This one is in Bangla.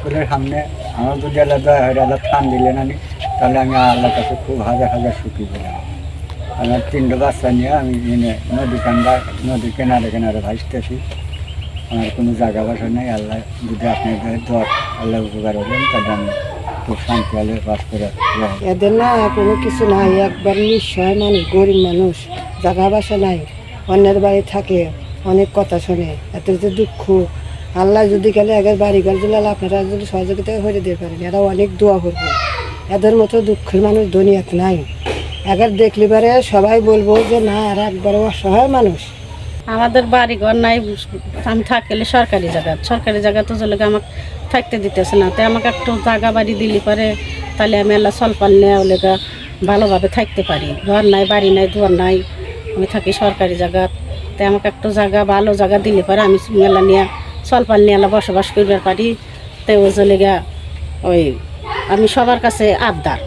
স্কুলের সামনে আমার যদি আল্লাহ দয়া হয় আল্লাহ থান দিলেন আমি, তাহলে আমি আল্লাহর কাছে খুব হাজার হাজার সুখী পেলাম। আমার 3টা বাচ্চা নিয়ে আমি নদীর কিনারে কিনারে ভাসতেছি। আমার কোনো জায়গা বাসা নেই। আল্লাহ যদি আপনাদের দর আল্লাহ উপকার হলেন, তাহলে আমি খুব শান্তি আলে বাস করে। এদের না কোনো কিছু নাই, একবার নিঃসহায় মানুষ, গরিব মানুষ, জায়গা বাসা নাই, অন্যের বাড়ি থাকে, অনেক কথা শোনে, এদের যে দুঃখ। আল্লাহ যদি গেলে এদের বাড়ি ঘর দিলে আপনারা যদি সহযোগিতা করে দিতে পারেন, এরা অনেক দোয়া করবে। এদের মতো দুঃখের মানুষ দুনিয়াতে নাই। এবার দেখলে পারে সবাই বলবো যে না, এরা একবারে অসহায় মানুষ। আমাদের বাড়ি ঘর নাই, আমি থাকলে সরকারি জায়গা তো চলে আমাকে থাকতে দিতেছে না। তাই আমাকে একটু জায়গা বাড়ি দিলে পারে, তাহলে আমি আল্লাহ সলপাল নেওয়া লেগা ভালোভাবে থাকতে পারি। ঘর নাই, বাড়ি নাই, দুয়ার নাই, আমি থাকি সরকারি জায়গা। তাই আমাকে একটু জায়গা, ভালো জায়গা দিলে পারে আমি মেলা নিয়ে সলপাল নিয়ে আল্লাহ বসবাস করবার পারি। তাই ওই লেগা ওই আমি সবার কাছে আবদার।